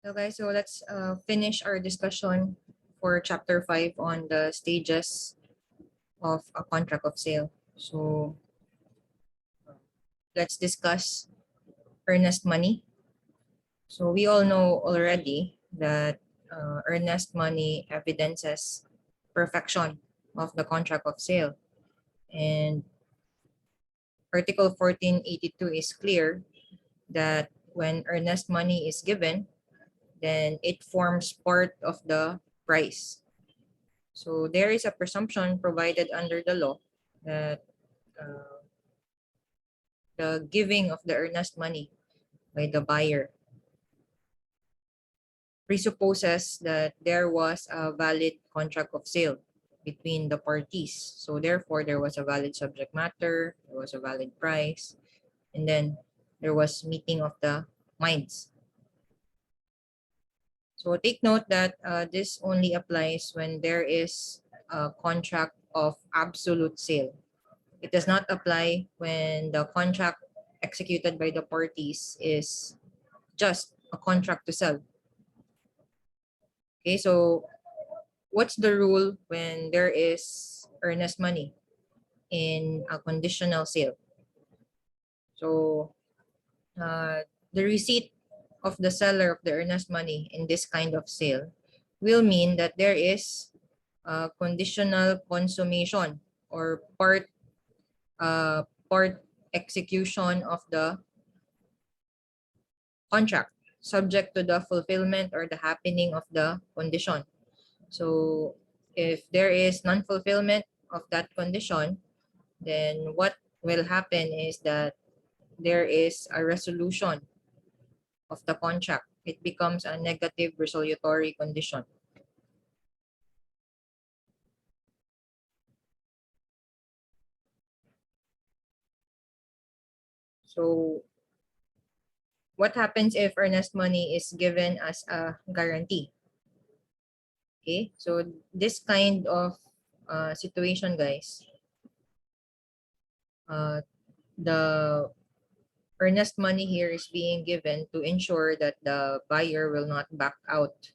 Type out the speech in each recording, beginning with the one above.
Okay, so let's finish our discussion for chapter 5 on the stages of a contract of sale. So let's discuss earnest money. So we all know already that earnest money evidences perfection of the contract of sale. And Article 1482 is clear that when earnest money is given, then it forms part of the price. So there is a presumption provided under the law that uh, the giving of the earnest money by the buyer presupposes that there was a valid contract of sale between the parties. So therefore, there was a valid subject matter, there was a valid price, and then there was meeting of the minds. So take note that this only applies when there is a contract of absolute sale. It does not apply when the contract executed by the parties is just a contract to sell. Okay, so what's the rule when there is earnest money in a conditional sale? So the receipt of the seller of the earnest money in this kind of sale will mean that there is conditional consummation or part execution of the contract subject to the fulfillment or the happening of the condition. So if there is non-fulfillment of that condition, then what will happen is that there is a resolution of the contract. It becomes a negative resolutory condition. So what happens if earnest money is given as a guarantee? Okay, so this kind of situation, guys, uh, the earnest money here is being given to ensure that the buyer will not back out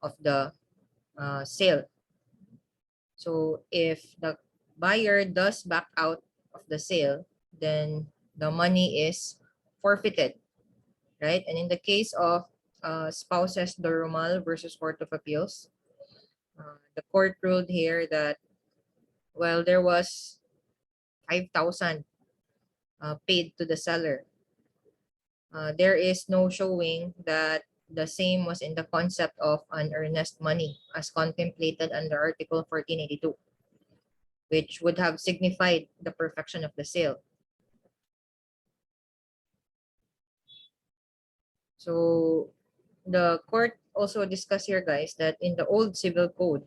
of the sale. So if the buyer does back out of the sale, then the money is forfeited, right? And in the case of spouses Dorumal versus Court of Appeals, the court ruled here that, well, there was 5,000 paid to the seller. There is no showing that the same was in the concept of an earnest money as contemplated under Article 1482, which would have signified the perfection of the sale. So the court also discussed here, guys, that in the old civil code,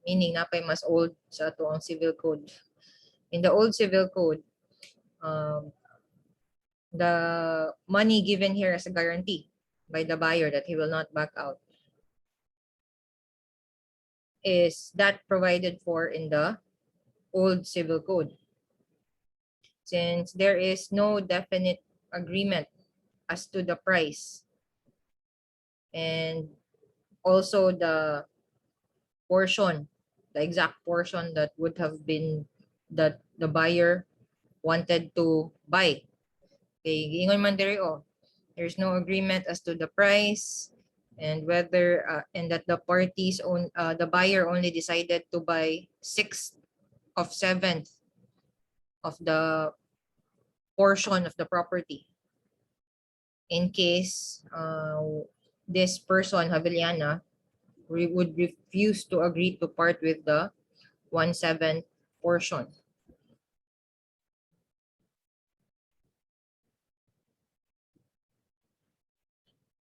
meaning napay mas old sa ato ang civil code. In the old civil code, um, the money given here as a guarantee by the buyer that he will not back out is that provided for in the old civil code. Since there is no definite agreement as to the price and also the portion, the exact portion that would have been that the buyer wanted to buy. Okay, giingon man diri there's no agreement as to the price and whether and that the parties own the buyer only decided to buy 6/7 of the portion of the property. In case this person, Haviliana, would refuse to agree to part with the 1/7 portion.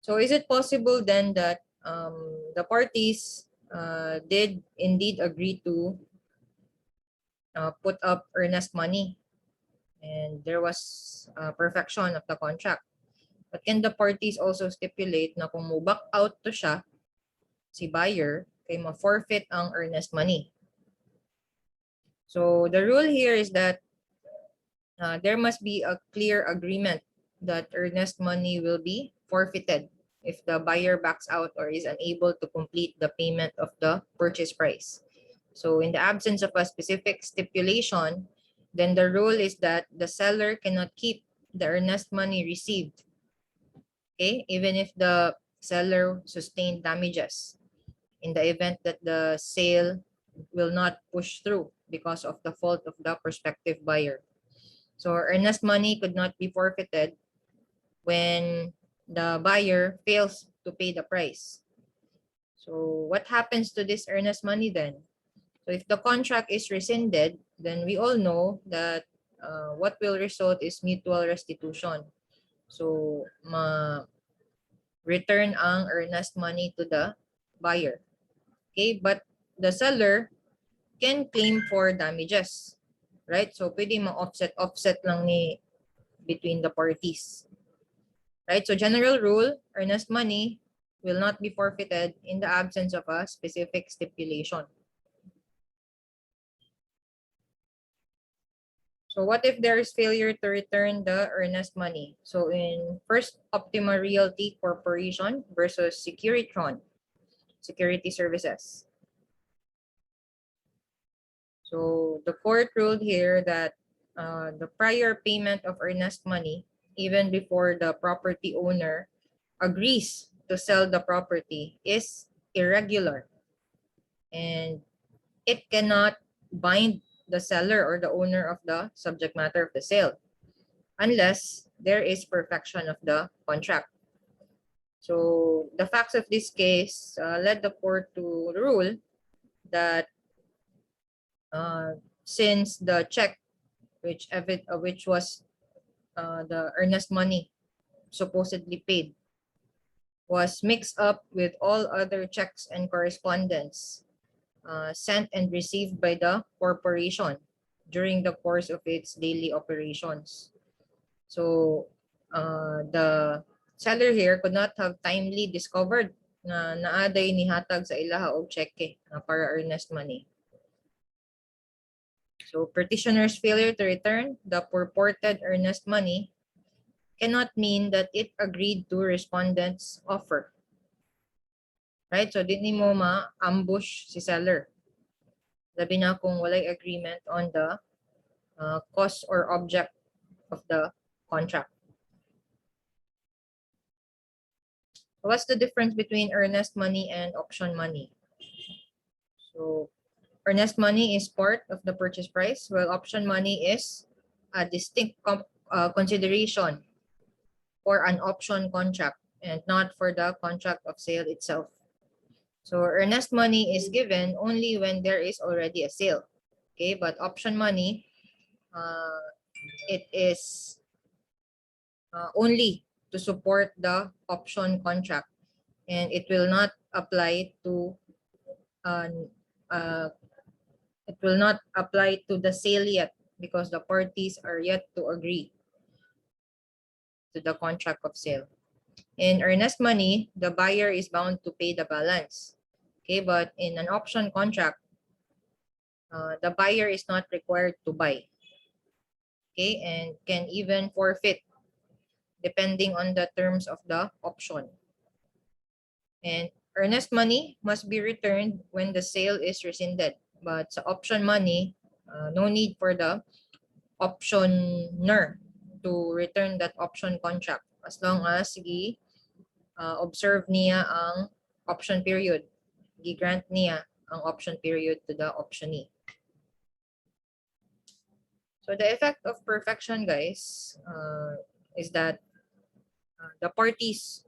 So is it possible then that the parties did indeed agree to put up earnest money and there was perfection of the contract? But can the parties also stipulate na kung mo-back out to siya, si buyer, kay ma-forfeit ang earnest money? So the rule here is that there must be a clear agreement that earnest money will be forfeited if the buyer backs out or is unable to complete the payment of the purchase price. So in the absence of a specific stipulation, then the rule is that the seller cannot keep the earnest money received, okay, even if the seller sustained damages in the event that the sale will not push through because of the fault of the prospective buyer. So earnest money could not be forfeited when the buyer fails to pay the price. So what happens to this earnest money then? So if the contract is rescinded, then we all know that what will result is mutual restitution. So return ang earnest money to the buyer. Okay, but the seller can claim for damages, right? So pwede ma-offset lang ni between the parties. Right? So general rule, earnest money will not be forfeited in the absence of a specific stipulation. So what if there is failure to return the earnest money? So in First Optima Realty Corporation versus Securitron, Security Services. So the court ruled here that the prior payment of earnest money, even before the property owner agrees to sell the property, is irregular, and it cannot bind the seller or the owner of the subject matter of the sale unless there is perfection of the contract. So the facts of this case led the court to rule that since the check which was the earnest money supposedly paid was mixed up with all other checks and correspondence sent and received by the corporation during the course of its daily operations. So the seller here could not have timely discovered na naaday ni hatag sa ilaha og cheque para earnest money. So petitioner's failure to return the purported earnest money cannot mean that it agreed to respondent's offer. Right? So di mo ma-ambush si seller. Labi na kung walay agreement on the cost or object of the contract. What's the difference between earnest money and option money? So earnest money is part of the purchase price, while option money is a distinct consideration for an option contract and not for the contract of sale itself. So earnest money is given only when there is already a sale. Okay, but option money, it is only to support the option contract, and it will not apply to the sale yet because the parties are yet to agree to the contract of sale. In earnest money, the buyer is bound to pay the balance. Okay, but in an option contract, the buyer is not required to buy. Okay, and can even forfeit depending on the terms of the option. And earnest money must be returned when the sale is rescinded. But sa option money, no need for the optioner to return that option contract as long as observe niya ang option period. Gi-grant niya ang option period to the optionee. So the effect of perfection, guys, is that the parties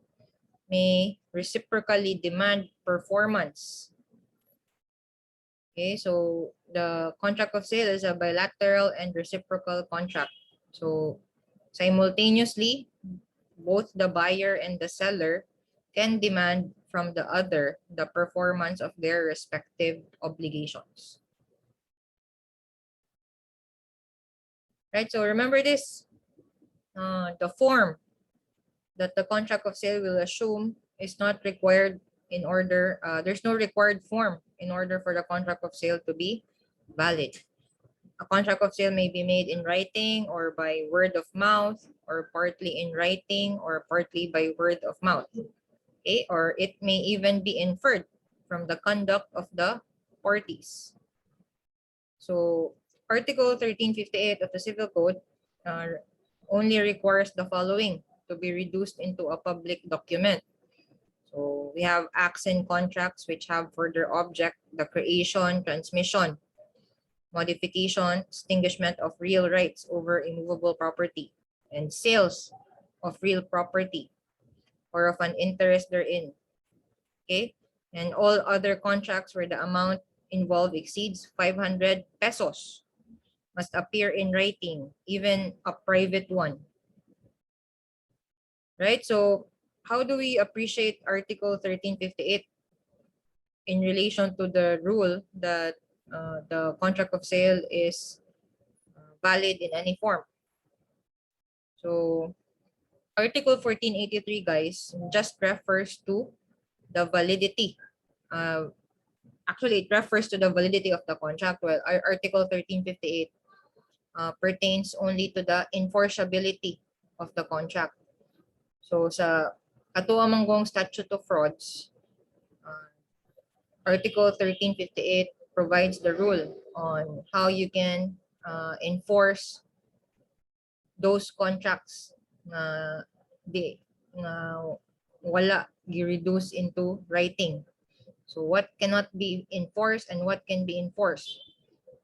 may reciprocally demand performance. Okay, so the contract of sale is a bilateral and reciprocal contract. So simultaneously, both the buyer and the seller can demand from the other the performance of their respective obligations. Right, so remember this, the form that the contract of sale will assume is not required in order, there's no required form in order for the contract of sale to be valid. A contract of sale may be made in writing or by word of mouth, or partly in writing or partly by word of mouth. Okay, or it may even be inferred from the conduct of the parties. So Article 1358 of the Civil Code only requires the following to be reduced into a public document. So we have acts and contracts which have for their object the creation, transmission, modification, extinguishment of real rights over immovable property, and sales of real property or of an interest therein. Okay? And all other contracts where the amount involved exceeds 500 pesos must appear in writing, even a private one. Right? So how do we appreciate Article 1358 in relation to the rule that the contract of sale is valid in any form? So Article 1483, guys, just refers to the validity. Actually, it refers to the validity of the contract. Well, Article 1358 pertains only to the enforceability of the contract. So sa katuwang Statute of Frauds, uh, Article 1358 provides the rule on how you can enforce those contracts na di na wala gi-reduce into writing. So what cannot be enforced and what can be enforced,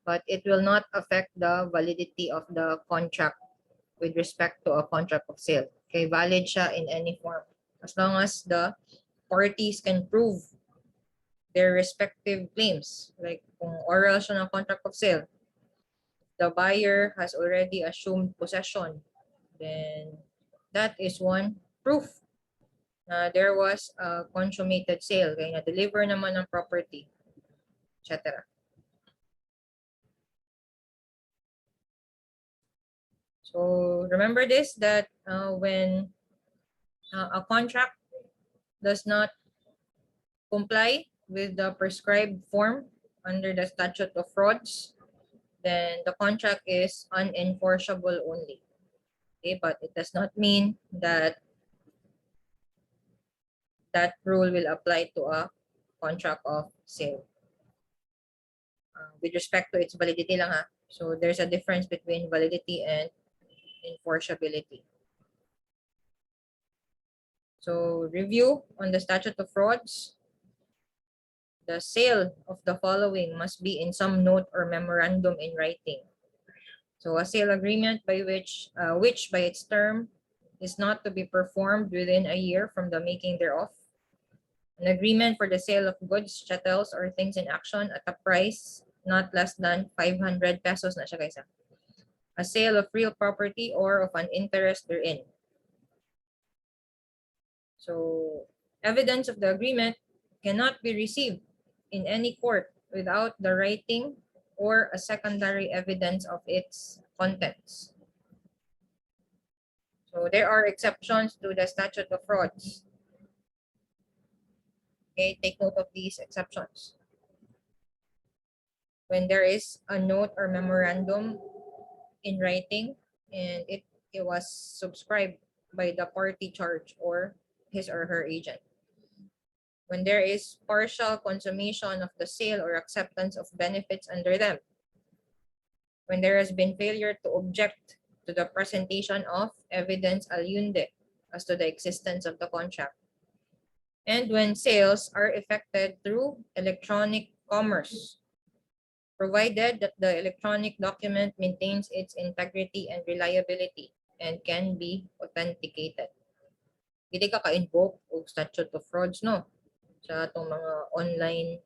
but it will not affect the validity of the contract with respect to a contract of sale. Okay, valid siya in any form as long as the parties can prove their respective claims. Like kung oral siya ng contract of sale, the buyer has already assumed possession, then that is one proof na there was a consummated sale, kaya na-deliver naman ng property, etc. So remember this, that when a contract does not comply with the prescribed form under the statute of frauds, then the contract is unenforceable only. Okay, but it does not mean that that rule will apply to a contract of sale. With respect to its validity lang ha. So there's a difference between validity and enforceability. So review on the statute of frauds. The sale of the following must be in some note or memorandum in writing. So a sale agreement by which by its term is not to be performed within a year from the making thereof. An agreement for the sale of goods, chattels, or things in action at a price not less than 500 pesos na siya guys. A sale of real property or of an interest therein. So evidence of the agreement cannot be received in any court without the writing or a secondary evidence of its contents. So there are exceptions to the statute of frauds. Okay, take note of these exceptions. When there is a note or memorandum in writing and it was subscribed by the party charged or his or her agent. When there is partial consummation of the sale or acceptance of benefits under them. When there has been failure to object to the presentation of evidence aliunde as to the existence of the contract. And when sales are effected through electronic commerce, provided that the electronic document maintains its integrity and reliability and can be authenticated. Hindi ka ka-invoke o statute of frauds, no? Sa itong mga online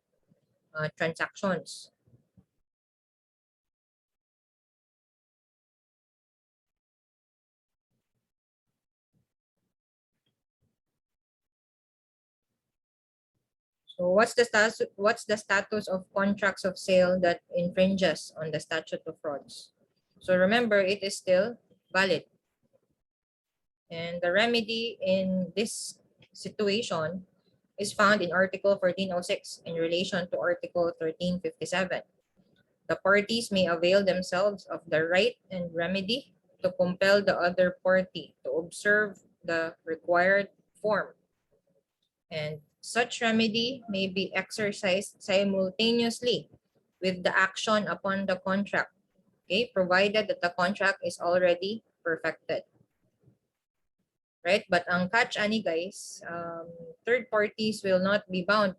transactions. So what's the status of contracts of sale that infringes on the statute of frauds? So remember, it is still valid. And the remedy in this situation is found in Article 1406 in relation to Article 1357. The parties may avail themselves of the right and remedy to compel the other party to observe the required form And such remedy may be exercised simultaneously with the action upon the contract, okay, provided that the contract is already perfected. Right? But ang catch ani guys, third parties will not be bound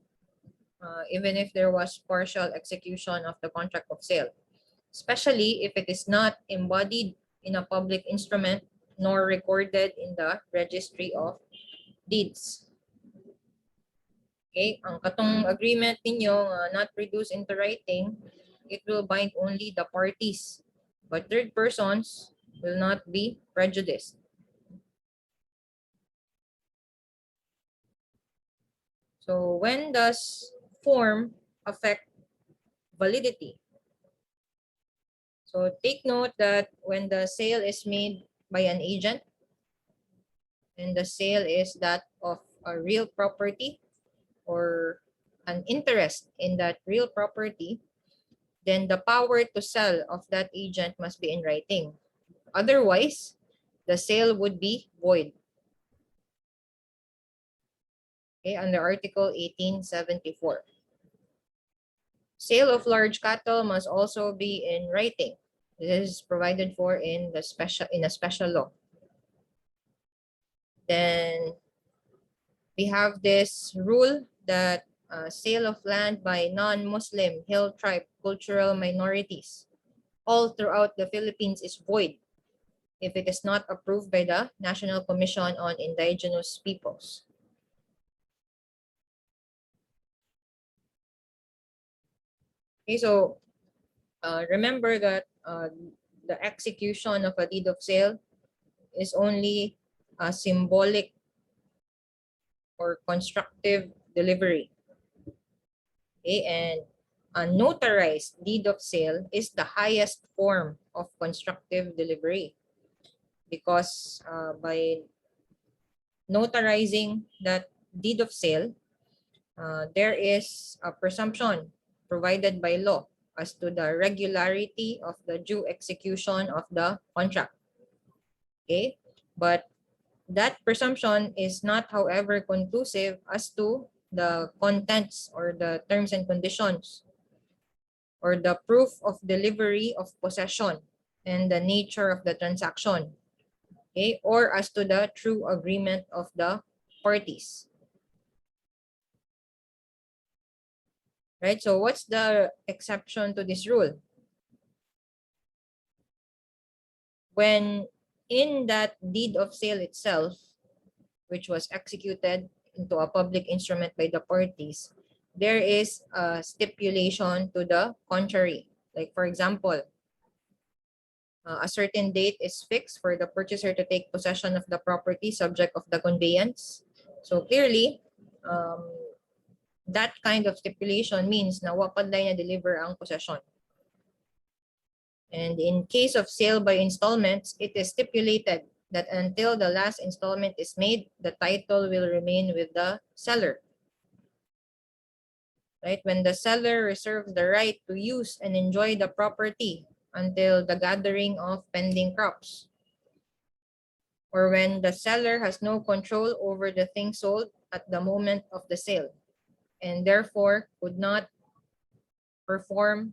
even if there was partial execution of the contract of sale, especially if it is not embodied in a public instrument nor recorded in the registry of deeds. Okay, ang katong agreement ninyo not reduced into writing, it will bind only the parties, but third persons will not be prejudiced. So when does form affect validity? So take note that when the sale is made by an agent and the sale is that of a real property or an interest in that real property, then the power to sell of that agent must be in writing. Otherwise, the sale would be void. Okay, under Article 1874. Sale of large cattle must also be in writing. This is provided for in a special law. Then we have this rule that sale of land by non-Muslim hill tribe cultural minorities all throughout the Philippines is void if it is not approved by the National Commission on Indigenous Peoples. Okay, so remember that the execution of a deed of sale is only a symbolic or constructive delivery. Okay, and a notarized deed of sale is the highest form of constructive delivery because by notarizing that deed of sale, there is a presumption provided by law as to the regularity of the due execution of the contract. Okay, but that presumption is not, however, conclusive as to the contents or the terms and conditions or the proof of delivery of possession and the nature of the transaction, okay, or as to the true agreement of the parties. Right? So what's the exception to this rule? When in that deed of sale itself, which was executed into a public instrument by the parties, there is a stipulation to the contrary. Like for example, a certain date is fixed for the purchaser to take possession of the property subject of the conveyance. So clearly, that kind of stipulation means na wapad na deliver ang possession. And in case of sale by installments, it is stipulated that until the last installment is made, the title will remain with the seller. Right? When the seller reserves the right to use and enjoy the property until the gathering of pending crops, or when the seller has no control over the thing sold at the moment of the sale and therefore could not perform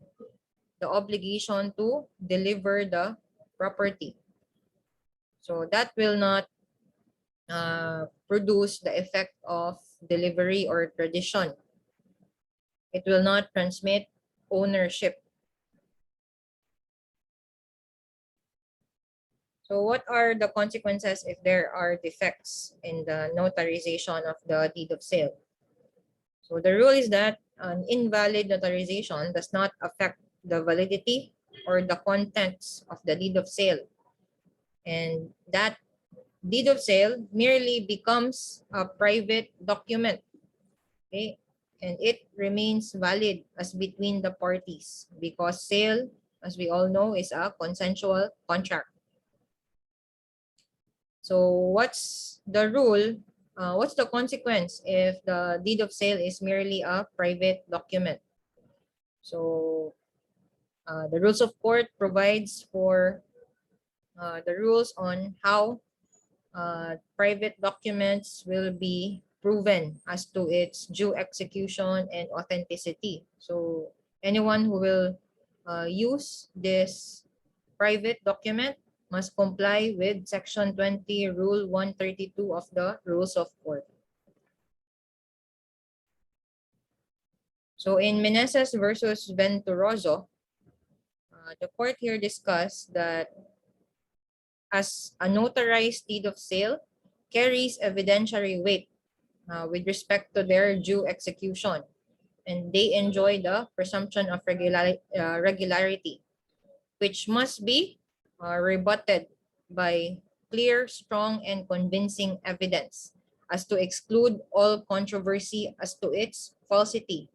the obligation to deliver the property. So that will not produce the effect of delivery or tradition. It will not transmit ownership. So what are the consequences if there are defects in the notarization of the deed of sale? So the rule is that an invalid notarization does not affect the validity or the contents of the deed of sale. And that deed of sale merely becomes a private document, okay? And it remains valid as between the parties because sale, as we all know, is a consensual contract. So what's the rule? What's the consequence if the deed of sale is merely a private document? So the rules of court provides for the rules on how private documents will be proven as to its due execution and authenticity. So anyone who will use this private document must comply with Section 20, Rule 132 of the Rules of Court. So in Meneses versus Venturoso, the court here discussed that as a notarized deed of sale carries evidentiary weight with respect to their due execution, and they enjoy the presumption of regularity, which must be rebutted by clear, strong, and convincing evidence as to exclude all controversy as to its falsity.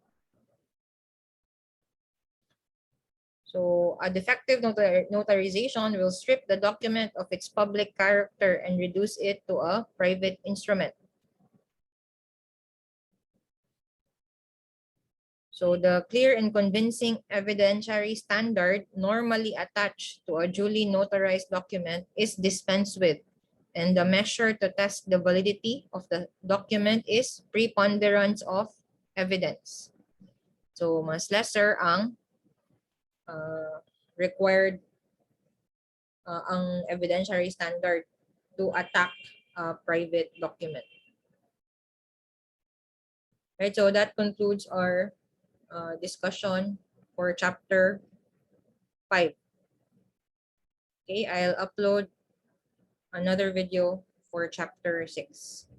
So a defective notarization will strip the document of its public character and reduce it to a private instrument. So the clear and convincing evidentiary standard normally attached to a duly notarized document is dispensed with, and the measure to test the validity of the document is preponderance of evidence. So mas lesser ang required ang evidentiary standard to attack a private document. Right, so that concludes our discussion for chapter 5. Okay, I'll upload another video for chapter 6.